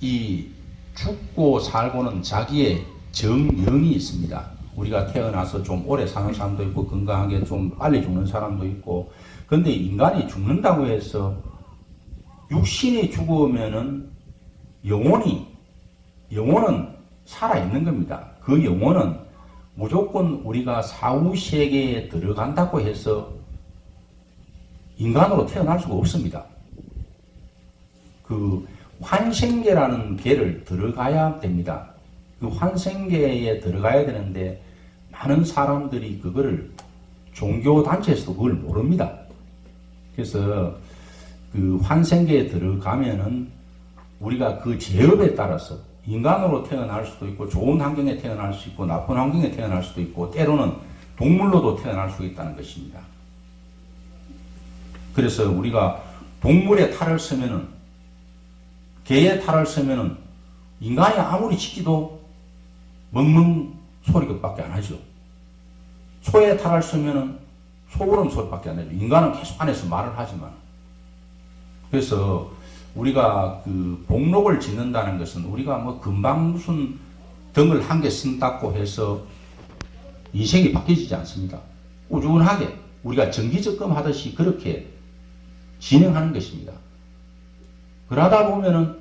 이 죽고 살고는 자기의 정령이 있습니다. 우리가 태어나서 좀 오래 사는 사람도 있고 건강하게 좀 빨리 죽는 사람도 있고, 근데 인간이 죽는다고 해서 육신이 죽으면은 영혼은 살아있는 겁니다. 그 영혼은 무조건 우리가 사후세계에 들어간다고 해서 인간으로 태어날 수가 없습니다. 그 환생계라는 계를 들어가야 됩니다. 그 환생계에 들어가야 되는데 많은 사람들이 그거를 종교단체에서도 그걸 모릅니다. 그래서 그 환생계에 들어가면은 우리가 그 제업에 따라서 인간으로 태어날 수도 있고 좋은 환경에 태어날 수 있고 나쁜 환경에 태어날 수도 있고 때로는 동물로도 태어날 수 있다는 것입니다. 그래서 우리가 동물의 탈을 쓰면은, 개의 탈을 쓰면은 인간이 아무리 짖기도 멍멍 소리밖에 안 하죠. 소의 탈을 쓰면은 소울음 소리밖에 안 하죠. 인간은 계속 안에서 말을 하지만. 그래서 우리가 그 복록을 짓는다는 것은 우리가 뭐 금방 무슨 덩을 한 개 쓴다고 해서 인생이 바뀌지 않습니다. 꾸준하게 우리가 정기적금 하듯이 그렇게 진행하는 것입니다. 그러다 보면은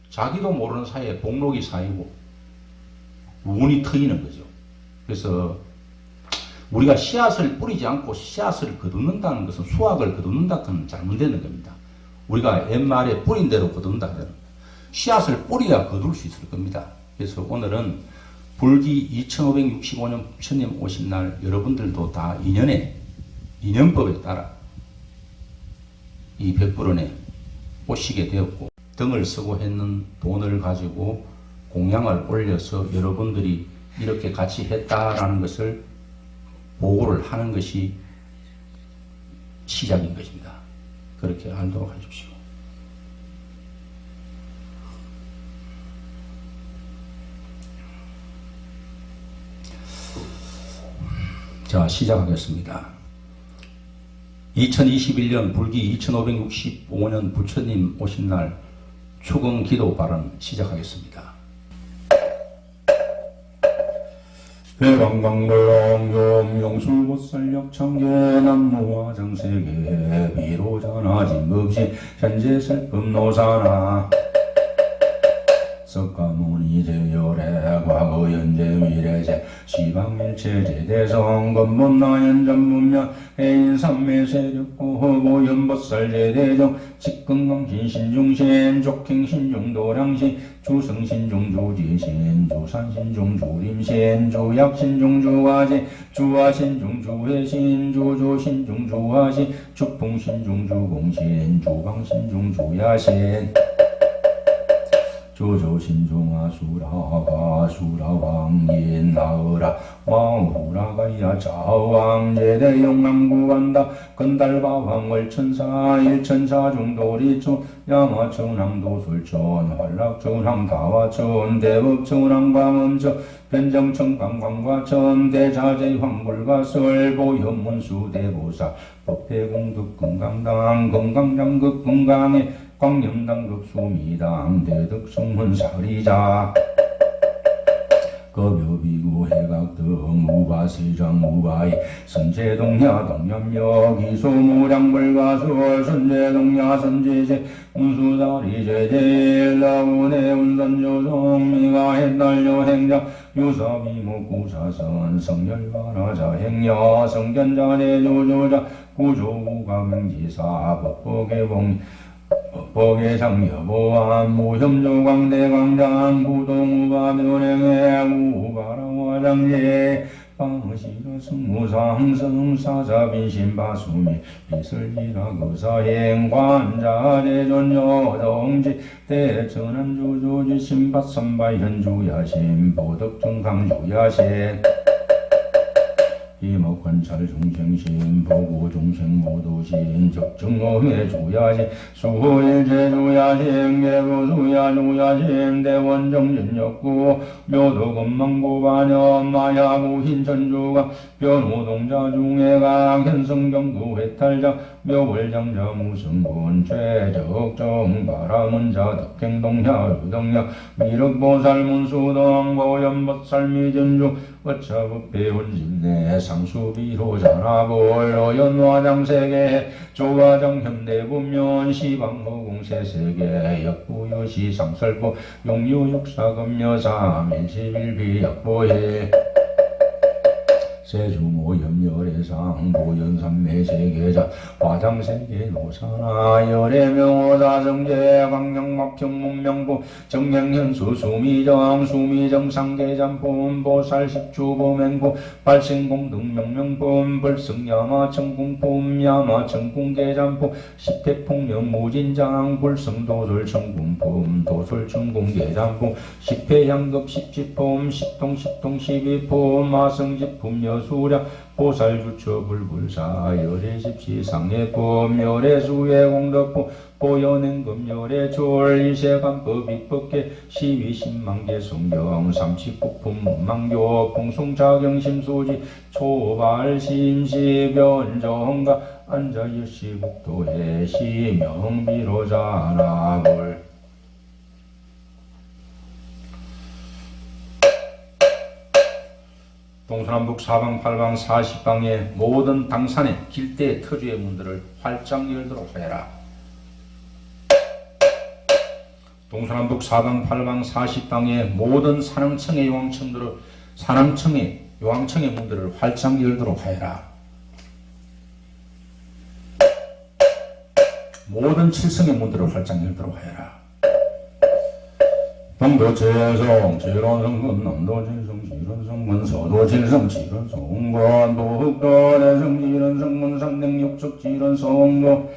자기도 모르는 사이에 복록이 쌓이고 운이 트이는 거죠. 그래서 우리가 씨앗을 뿌리지 않고 씨앗을 거두는다는 것은 수확을 거두는다는 잘못되는 겁니다. 우리가 옛말에 뿌린 대로 거둔다 하면 씨앗을 뿌려야 거둘 수 있을 겁니다. 그래서 오늘은 불기 2565년 부처님 오신 날 여러분들도 다 인연법에 따라 이 백불원에 오시게 되었고, 등을 쓰고 했는 돈을 가지고 공양을 올려서 여러분들이 이렇게 같이 했다라는 것을 보고를 하는 것이 시작인 것입니다. 그렇게 알도록 하십시오. 자, 시작하겠습니다. 2021년 불기 2565년 부처님 오신 날 추경 기도 발언 시작하겠습니다. 대강강물렁 용술보살력 청계 남무와 정세계 비로자나 진급시 현재 설법노사나 석가모니 제열의 과거 현재 미래제 시방일체제 대성 건본나연 전문면 해인 삼매 세력고 허고 연보살 제대정 직근강신 신중신 족행 신중 도량신 주성 신중 주지신 주산 신중 주림신 주약 신중 주화신 주화 신중 주회신 주조 신중 주화신 주풍 신중 주공신 주방 신중 주야신 조조 신중아 수라가 수라왕인 나으라 왕후라가야 자왕 제대 영남구간다 건달바왕 월천사 일천사 중도리촌 야마천왕 도술촌 활락천왕 다화촌 대법천왕 광음천 변정천 광광과천 대자재 황불가설 보현문수 대보사 법대공득 건강당 건강장극 건강에 광념당급 수미당 대덕성문 사리자 거묘비구 해각등 무바세장 무바이 선제동야 동염역 이소무량불가수월 선제동야 선제제 운수다리제제 라운해 운선조성 미가해달려 행자 유사비무구사선 성열바라자 행여 성견자내 조조자 구조우가명지사 법보개봉 법계상 여보한 무혐조광대광장 부동우가면행해 우가라화장제 방시가 승무상승 사자빈신바수미 비설지라 거사행 관자대전여정지 대천안주조지 신밭선바현주야신 보덕중강주야신 이목관찰 중생신 보고 중생 모두신 적증어회 주야신 수호일제 주야신 개고수야 주야신 대원정진역구 묘도건망고반여 마야구 흰천주가 변호동자 중해강 현성경구 회탈자 묘월장자 무승분 최적정 바라문자 덕행동야 유덕야 미륵보살 문수등 보현법살 미전주 어차법배 혼집내 상수비로 자나볼 어연화장세계 조화정 현대분면 시방허공세세계 역부유시 상설부 용유육사금여사 밀시빌비 역보해 세주모 염열해상 보현삼매세계자 화장세계 노사나 열애명호다성제 광명막경문명부 정명현수 수미정 수미정 상계잠품 보살십주보맹부 발생공등 명명품 불승야마 청궁품 야마 청궁계잠품 십회폭명 무진장 불승도술 청궁품 도술 청궁계잠품 십회향급 십지품 십통 십이품 마성지품 여수량 보살주처 불불사 열애십시 상해법 열애수의 공덕법 보현행금 열애졸 이세간법 입법계 시위신망계 성경 삼십구품 문망교 풍송자경심수지 초발심시 변정가 안자유시국도해 시명비로자나불 동서남북 사방팔방 40방의 모든 당산의 길대 터주의 문들을 활짝 열도록 하여라. 동서남북 사방팔방 40방의 모든 산왕청의 요왕청들을 요왕청의 문들을 활짝 열도록 하여라. 모든 칠성의 문들을 활짝 열도록 하여라. 동도체성 칠원성군 남도칠성 칠원성군 서도칠성 칠원성군 도흑도대성 칠원성군 상등육척 칠원성군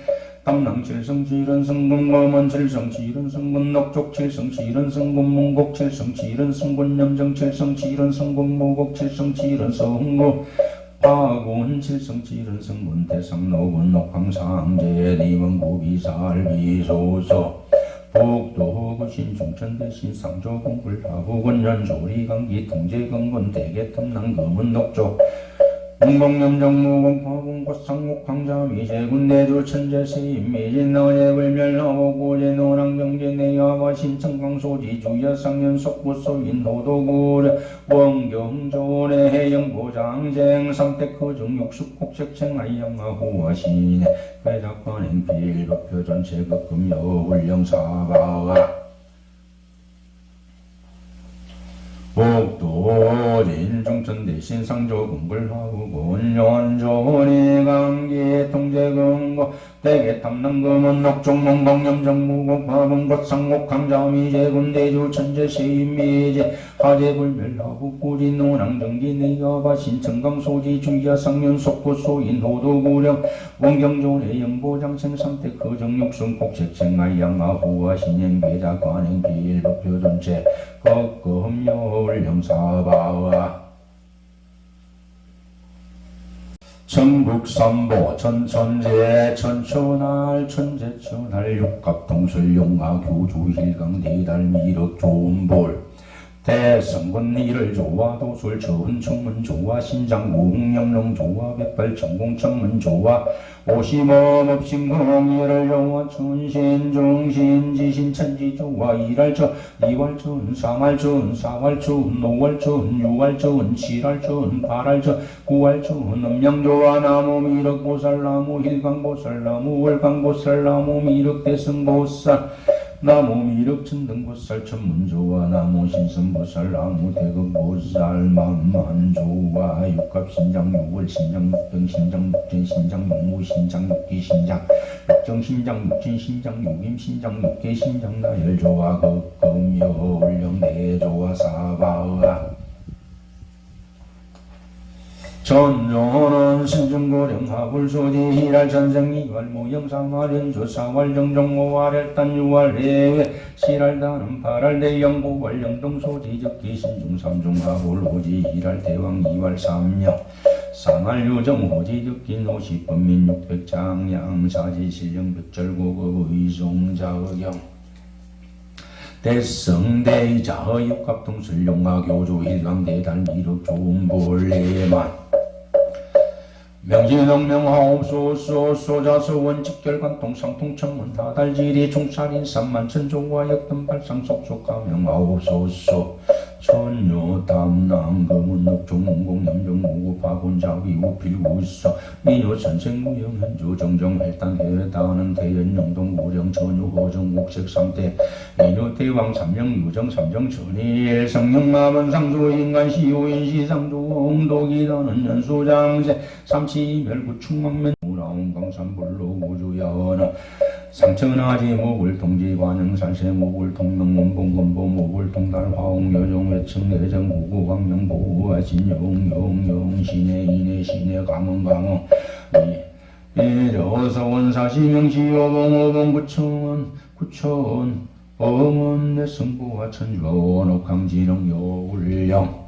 담낭칠성 칠원성군 검은칠성 칠원성군 녹족칠성 칠원성군 문곡칠성 칠원성군 염정칠성 칠원성군 무곡칠성 칠원성군 파군칠성 칠원성군 대상로군 녹황상제 니문구비살비소서 북도구신 중천대신 상조공굴 하부군연 조리강기 통제건군 대개탐낭 검은독조 문공염정무공파공꽃상목황자미제군대주 천재세임미진너예불멸나오고제노랑경제내야와 신청강소지주야상연속구소인호도구려 원경조내 해영보장쟁 삼택허정육숙곡색청아이양아호와시네 회작관행 필법표전체급금여울령사바와 복도진 중천대신 상조공불하고 연조리 강기 통제금고 대개탐낭금은 녹종몽동염정무곡파봉것상곡강자미제군대주 천재시인미제 하재불멸하북구진 노랑정기내여바 신청강소지 주야상연속구소인호도구령 원경조내 영보장생 삼택허정육승 곡색청아이양아호와 신행계자관행 필법표전체 법금여울령사바와 전국삼보 천천재 천천할 천재천할 육갑동술용가 교주일강 대달미륵 좋은볼 대성군 이를 좋아 도술 저은청문 좋아 신장 무흥영롱 좋아 백발천공청문 좋아 오심업업신공 이를 좋아 천신중신지신 천지 좋아 일할천 이활천 삼할천 사활천 오활천 육활천 칠할천 팔할천 구활천 음양 좋아 나무 미륵 보살 나무 힐강 보살 나무 월강 보살 나무 미륵 대승보살 나무 미륵천등보살 천문조화 나무 신선보살 나무 대금보살 만만조화 육갑신장 육월신장 육병신장 육전신장 육무신장 육기신장 육정신장 육진신장 육임신장 육계신장 나열조화 극금여울령 내조화 사바와 전조는 신중고령 하불소지 희랄전생 이활무영상화련조 사활정정오활혈단 유활해외 실할다는 팔할대영 고활영동소지 즉기신중삼중하불호지 희랄대왕 이활삼령 상할유정호지 즉기노시법민 육백장양 사지실령 백절고의 대성대자 육갑동술용화 교조 일강대달 미륵 좋은볼레만 명진동명하옵소서. 소자서 원칙결관 동상통천문 다달지리 종살인 삼만천조와 역등발상속속가 명하옵소서. 천녀담남 금은옥종문공 염정무구 박운자위 우필구서 미녀선생무영현조 정정헬단해다는 대연영동 우령천유 거정옥색삼대 미녀대왕 삼령유정 삼정천일 성령마번상조 인간시오인시상조 옹독이다는 연수장세 삼시멸구충망면 우라운강산불로 우주야언 상천하지 목을 통지관영 살세 목을 통명문봉건보 목을 통달 화홍여종 외층 내정 구구광명 보아신 영영영 신의 인의 신의 강원강원 이래어서 원사시명시오봉오봉 구천 어문 내승부와 천주원 옥강진흥 여울령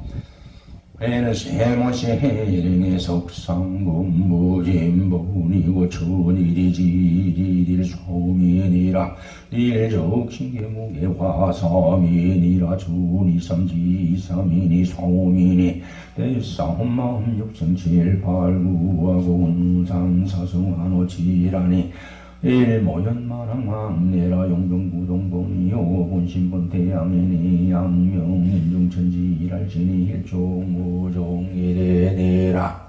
에는 세모세일행의 석상공무진본이고 천일이지리딜 소민이라 일적신계목의 화사민이라 준이삼지삼인이 소민이 대싸움마음 육천칠팔구하고 운상사성한오지라니 일모연만항망내라 용병구동봉이요 본신본 대양인이 양명인중천지 일할진이 일종무종이래내라.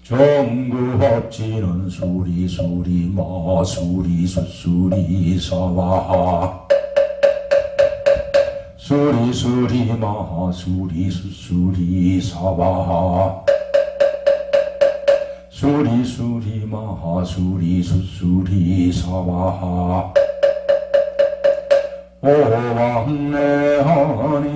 정구합지는 수리수리 마수리 수수리 사와 수리수리 마수리 수수리 사와 수리수리 마수리 수수리 사와 오왕내헌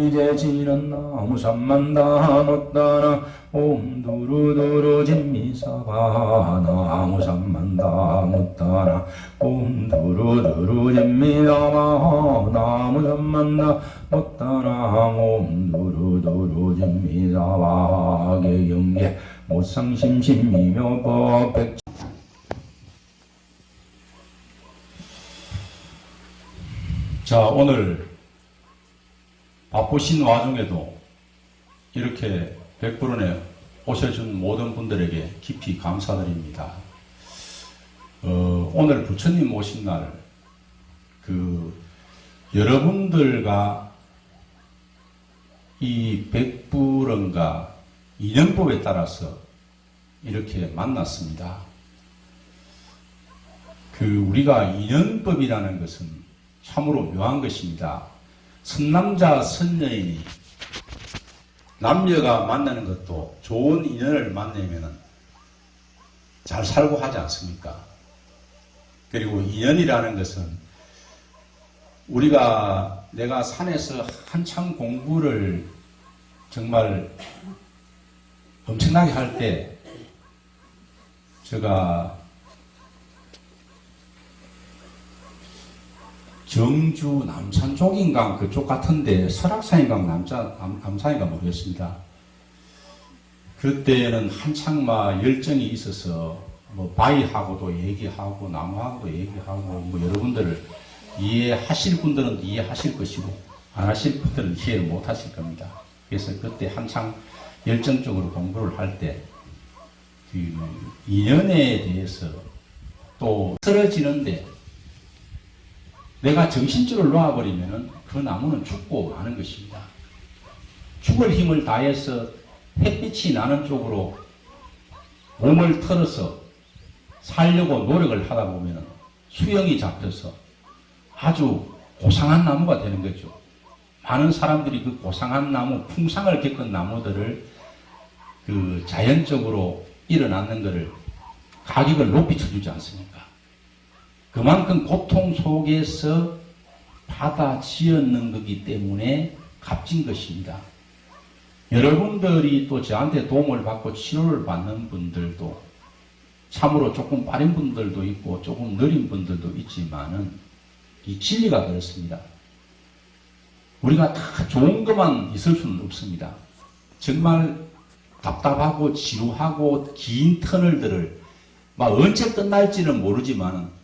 이제 지는 나무 삼만다 못다나 옴두루두루 진미사바 나무 삼만다 못다나 옴두루두루 진미사바 나무 삼만다 못다나 옴두루두루 진미사바 개경계 못상심심미며 법백. 자, 오늘 바쁘신 와중에도 이렇게 백불원에 오셔준 모든 분들에게 깊이 감사드립니다. 오늘 부처님 오신 날, 여러분들과 이 백불원과 인연법에 따라서 이렇게 만났습니다. 우리가 인연법이라는 것은 참으로 묘한 것입니다. 선남자 선여인이 남녀가 만나는 것도 좋은 인연을 만나면 잘 살고 하지 않습니까? 그리고 인연이라는 것은 내가 산에서 한창 공부를 정말 엄청나게 할 때 제가 정주 남산 쪽인가 그쪽 같은데 설악산인가 남산인가 모르겠습니다. 그때는 한창 막 열정이 있어서 바위하고도 얘기하고 나무하고도 얘기하고 여러분들을 이해하실 분들은 이해하실 것이고 안 하실 분들은 이해를 못 하실 겁니다. 그래서 그때 한창 열정적으로 공부를 할 때 인연에 대해서 또 쓰러지는데 내가 정신줄을 놓아버리면 그 나무는 죽고 마는 것입니다. 죽을 힘을 다해서 햇빛이 나는 쪽으로 몸을 털어서 살려고 노력을 하다 보면 수영이 잡혀서 아주 고상한 나무가 되는 거죠. 많은 사람들이 그 고상한 나무, 풍상을 겪은 나무들을 자연적으로 일어나는 것을 가격을 높이 쳐주지 않습니까? 그만큼 고통 속에서 받아지었는 거기 때문에 값진 것입니다. 여러분들이 또 저한테 도움을 받고 치료를 받는 분들도 참으로 조금 빠른 분들도 있고 조금 느린 분들도 있지만은 이 진리가 그렇습니다. 우리가 다 좋은 것만 있을 수는 없습니다. 정말 답답하고 지루하고 긴 터널들을 막 언제 끝날지는 모르지만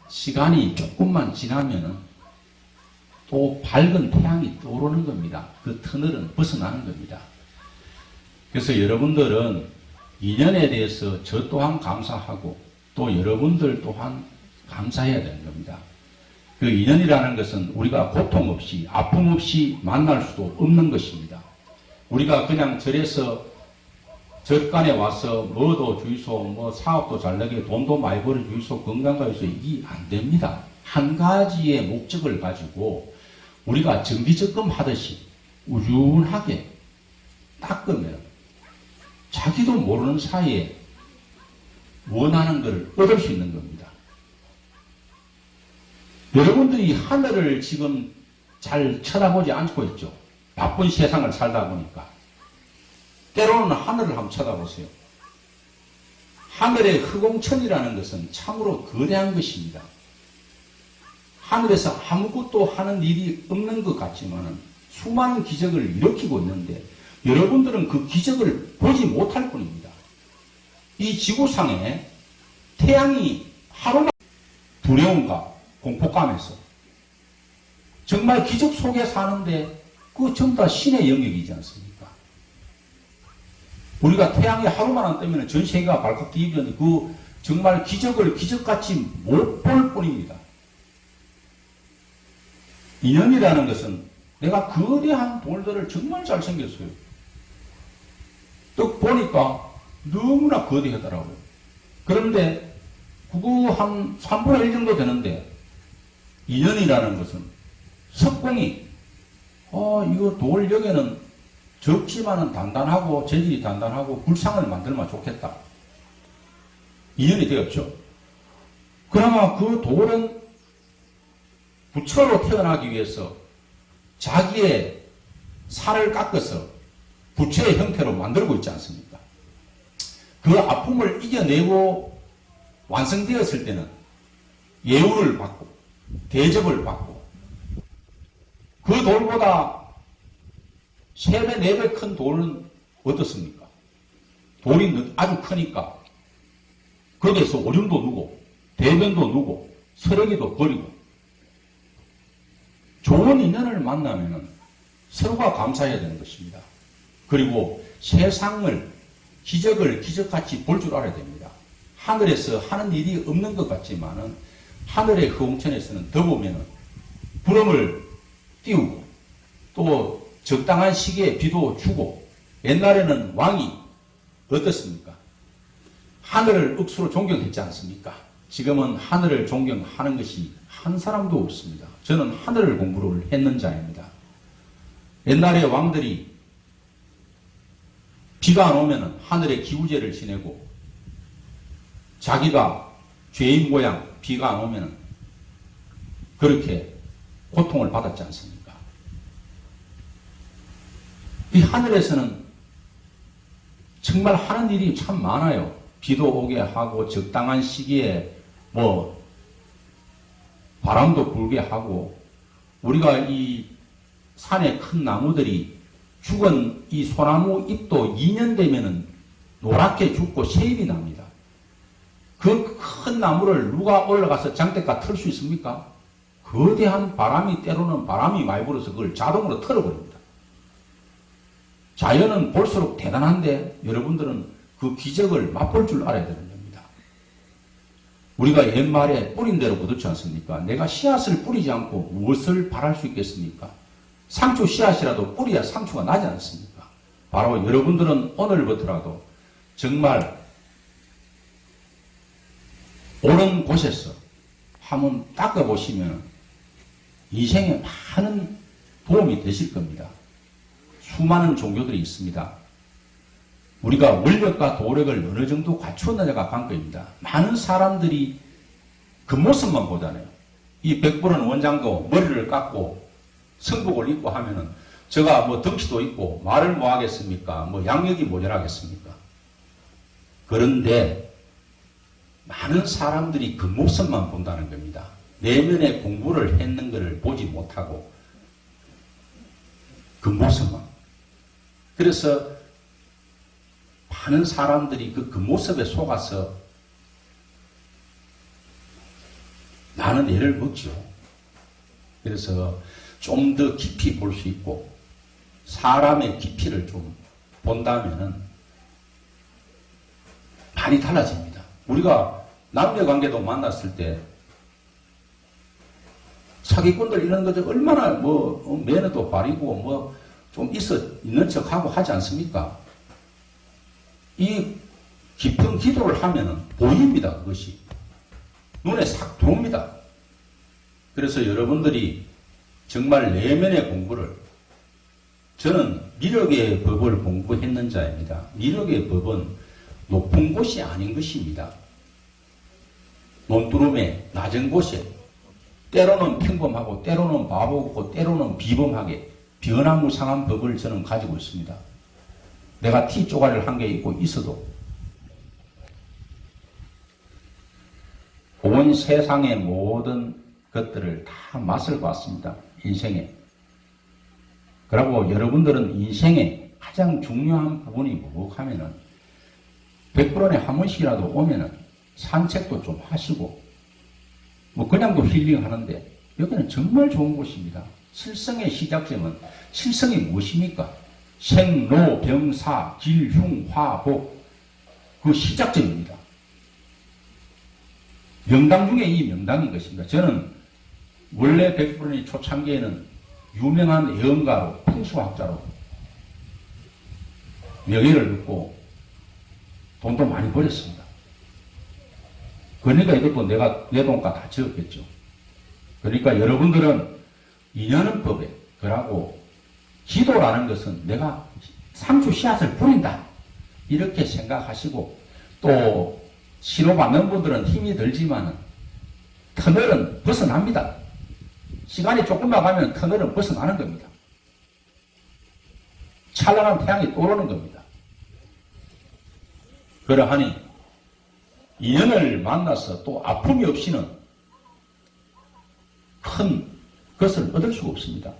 시간이 조금만 지나면은 또 밝은 태양이 떠오르는 겁니다. 그 터널은 벗어나는 겁니다. 그래서 여러분들은 인연에 대해서 저 또한 감사하고 또 여러분들 또한 감사해야 되는 겁니다. 그 인연이라는 것은 우리가 고통 없이 아픔 없이 만날 수도 없는 것입니다. 우리가 그냥 절에서 절간에 와서 뭐도 주이소, 뭐 사업도 잘 되게 돈도 많이 벌어 주이소, 건강가 주이소, 이게 안 됩니다. 한 가지의 목적을 가지고 우리가 정기적금 하듯이 우준하게 닦으면 자기도 모르는 사이에 원하는 것을 얻을 수 있는 겁니다. 여러분들이 하늘을 지금 잘 쳐다보지 않고 있죠. 바쁜 세상을 살다 보니까. 때로는 하늘을 한번 쳐다보세요. 하늘의 흑공천이라는 것은 참으로 거대한 것입니다. 하늘에서 아무것도 하는 일이 없는 것 같지만 수많은 기적을 일으키고 있는데 여러분들은 그 기적을 보지 못할 뿐입니다. 이 지구상에 태양이 하루만 두려움과 공포감에서 정말 기적 속에 사는데 그거 전부 다 신의 영역이지 않습니까? 우리가 태양이 하루만 안 뜨면 전 세계가 발칵 뒤집는데 그 정말 기적을 기적같이 못 볼 뿐입니다. 인연이라는 것은 내가 거대한 돌들을 정말 잘생겼어요. 또 보니까 너무나 거대하더라고요. 그런데 그거 한 3분의 1 정도 되는데 인연이라는 것은 석공이 이거 돌역에는 적지만은 단단하고 재질이 단단하고 불상을 만들면 좋겠다. 인연이 되었죠. 그나마 그 돌은 부처로 태어나기 위해서 자기의 살을 깎아서 부처의 형태로 만들고 있지 않습니까? 그 아픔을 이겨내고 완성되었을 때는 예우를 받고 대접을 받고 그 돌보다 3배, 4배 큰 돌은 어떻습니까? 돌이 아주 크니까 거기에서 오줌도 누고 대변도 누고 쓰레기도 버리고 좋은 인연을 만나면 서로가 감사해야 되는 것입니다. 그리고 세상을 기적을 기적같이 볼 줄 알아야 됩니다. 하늘에서 하는 일이 없는 것 같지만은 하늘의 허공천에서는 더 보면은 구름을 띄우고 또 적당한 시기에 비도 주고 옛날에는 왕이 어떻습니까? 하늘을 억수로 존경했지 않습니까? 지금은 하늘을 존경하는 것이 한 사람도 없습니다. 저는 하늘을 공부를 했는 자입니다. 옛날에 왕들이 비가 안 오면 하늘에 기우제를 지내고 자기가 죄인 모양 비가 안 오면 그렇게 고통을 받았지 않습니까? 이 하늘에서는 정말 하는 일이 참 많아요. 비도 오게 하고 적당한 시기에 뭐 바람도 불게 하고 우리가 이 산에 큰 나무들이 죽은 이 소나무 잎도 2년 되면은 노랗게 죽고 새잎이 납니다. 그 큰 나무를 누가 올라가서 장대가 틀 수 있습니까? 거대한 바람이 때로는 바람이 많이 불어서 그걸 자동으로 틀어버립니다. 자연은 볼수록 대단한데 여러분들은 그 기적을 맛볼 줄 알아야 되는 겁니다. 우리가 옛말에 뿌린 대로 거두지 않습니까? 내가 씨앗을 뿌리지 않고 무엇을 바랄 수 있겠습니까? 상추 씨앗이라도 뿌려야 상추가 나지 않습니까? 바로 여러분들은 오늘부터라도 정말 옳은 곳에서 한번 닦아보시면 인생에 많은 도움이 되실 겁니다. 수많은 종교들이 있습니다. 우리가 원력과 도력을 어느 정도 갖추었느냐가 관건입니다. 많은 사람들이 그 모습만 보잖아요. 이 백불은 원장도 머리를 깎고 성복을 입고 하면은 제가 뭐 덩치도 있고 말을 뭐 하겠습니까? 뭐 양력이 모자라겠습니까? 그런데 많은 사람들이 그 모습만 본다는 겁니다. 내면의 공부를 했는 것을 보지 못하고 그 모습만. 그래서 많은 사람들이 그 모습에 속아서 나는 애를 먹죠. 그래서 좀 더 깊이 볼 수 있고 사람의 깊이를 좀 본다면은 많이 달라집니다. 우리가 남녀관계도 만났을 때 사기꾼들 이런 거죠. 얼마나 매너도 바리고 좀 있는 척하고 하지 않습니까? 이 깊은 기도를 하면은 보입니다. 그것이 눈에 싹 들어옵니다. 그래서 여러분들이 정말 내면의 공부를, 저는 미력의 법을 공부했는 자입니다. 미력의 법은 높은 곳이 아닌 것입니다. 논두름의 낮은 곳에 때로는 평범하고 때로는 바보고 때로는 비범하게 변화무상한 법을 저는 가지고 있습니다. 내가 티 쪼가리를 한 개 입고 있어도 온 세상의 모든 것들을 다 맛을 봤습니다. 인생에. 그리고 여러분들은 인생의 가장 중요한 부분이 뭐고 하면은 100%에 한 번씩이라도 오면은 산책도 좀 하시고 그냥도 힐링하는데 여기는 정말 좋은 곳입니다. 칠성의 시작점은 칠성이 무엇입니까? 생로 병사 질흉화복 그 시작점입니다. 명당 중에 이 명당인 것입니다. 저는 원래 100%의 초창기에는 유명한 예언가로 풍수학자로 명예를 얻고 돈도 많이 벌었습니다. 그러니까 이것도 내가 내 돈가 다 지었겠죠. 그러니까 여러분들은 인연은 법에 그러고 기도라는 것은 내가 상추 씨앗을 뿌린다 이렇게 생각하시고 또 치료받는 분들은 힘이 들지만 터널은 벗어납니다. 시간이 조금만 가면 터널은 벗어나는 겁니다. 찬란한 태양이 떠오르는 겁니다. 그러하니 인연을 만나서 또 아픔이 없이는 큰 것을 얻을 수가 없습니다.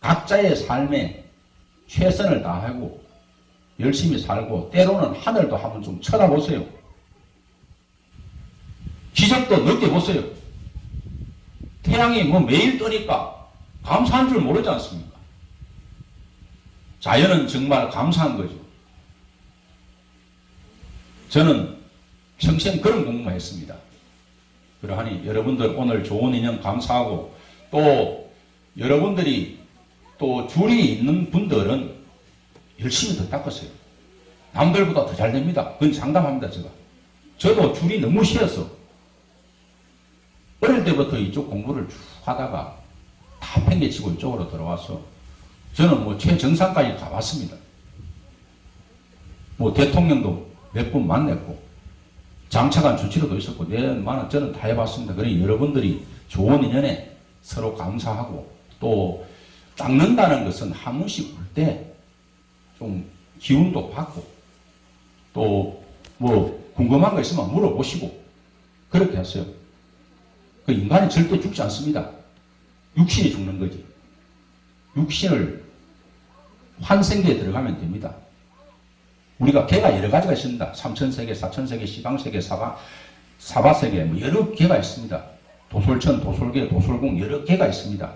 각자의 삶에 최선을 다하고 열심히 살고 때로는 하늘도 한번 좀 쳐다보세요. 기적도 느껴보세요. 태양이 매일 뜨니까 감사한 줄 모르지 않습니까? 자연은 정말 감사한 거죠. 저는 평생 그런 공부만 했습니다. 그러하니 여러분들 오늘 좋은 인연 감사하고 또 여러분들이 또 줄이 있는 분들은 열심히 더 닦으세요. 남들보다 더 잘 됩니다. 그건 장담합니다. 저도 줄이 너무 싫어서 어릴 때부터 이쪽 공부를 쭉 하다가 다 팽개치고 이쪽으로 들어와서 저는 최정상까지 가봤습니다. 대통령도 몇 분 만났고 장차관 주치로도 있었고 저는 다 해봤습니다. 그러니 여러분들이 좋은 인연에 서로 감사하고 또 닦는다는 것은 한 번씩 올 때 좀 기운도 받고 또 궁금한 거 있으면 물어보시고 그렇게 하세요. 그 인간이 절대 죽지 않습니다. 육신이 죽는 거지. 육신을 환생계에 들어가면 됩니다. 우리가 개가 여러 가지가 있습니다. 삼천세계, 사천세계, 시방세계, 사바세계 여러 개가 있습니다. 도솔천, 도솔계, 도솔궁 여러 개가 있습니다.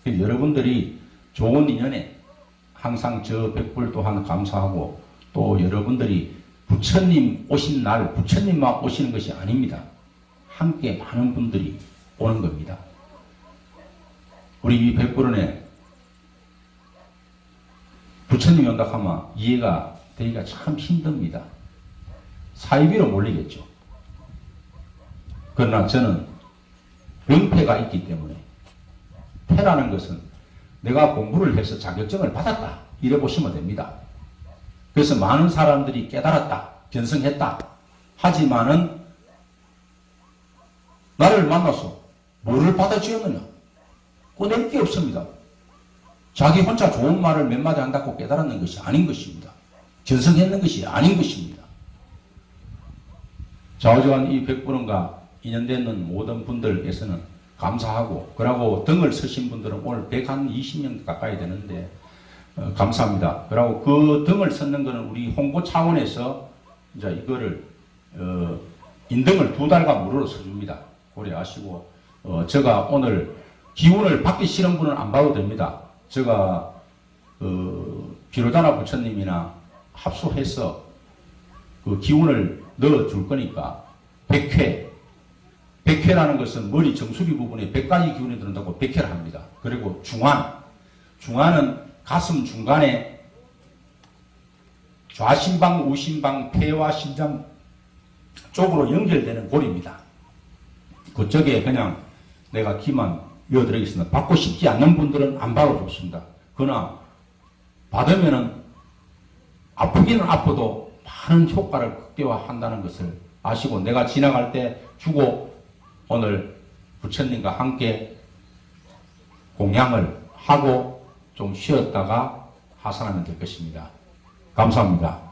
여러분들이 좋은 인연에 항상 저 백불 또한 감사하고 또 여러분들이 부처님 오신 날 부처님만 오시는 것이 아닙니다. 함께 많은 분들이 오는 겁니다. 우리 이 백불원에 부처님이 온다 하면 이해가 되기가 참 힘듭니다. 사이비로 몰리겠죠. 그러나 저는 명패가 있기 때문에 패라는 것은 내가 공부를 해서 자격증을 받았다 이래 보시면 됩니다. 그래서 많은 사람들이 깨달았다 견성했다 하지만은 나를 만나서 뭐를 받아주었느냐 꺼낼 게 없습니다. 자기 혼자 좋은 말을 몇 마디 한다고 깨달았는 것이 아닌 것입니다. 견성했는 것이 아닌 것입니다. 좌우지간 이 백불원과 인연되는 모든 분들께서는 감사하고 그러고 등을 서신 분들은 오늘 120명 가까이 되는데 감사합니다. 그리고 그 등을 섰는 것은 우리 홍보 차원에서 이제 이거를 인등을 2달간 무료로 서줍니다. 고려하시고 제가 오늘 기운을 받기 싫은 분은 안 봐도 됩니다. 제가 비로자나 부처님이나 합수해서 그 기운을 넣어줄 거니까 100회라는 것은 머리 정수리 부분에 100가지 기운이 들어온다고 100회를 합니다. 그리고 중환은 가슴 중간에 좌심방, 우심방, 폐와 심장 쪽으로 연결되는 골입니다. 그쪽에 그냥 내가 기만 이어드리겠습니다. 받고 싶지 않는 분들은 안 봐도 좋습니다. 그러나 받으면은 아프기는 아파도 많은 효과를 극대화한다는 것을 아시고 내가 지나갈 때 주고 오늘 부처님과 함께 공양을 하고 좀 쉬었다가 하산하면 될 것입니다. 감사합니다.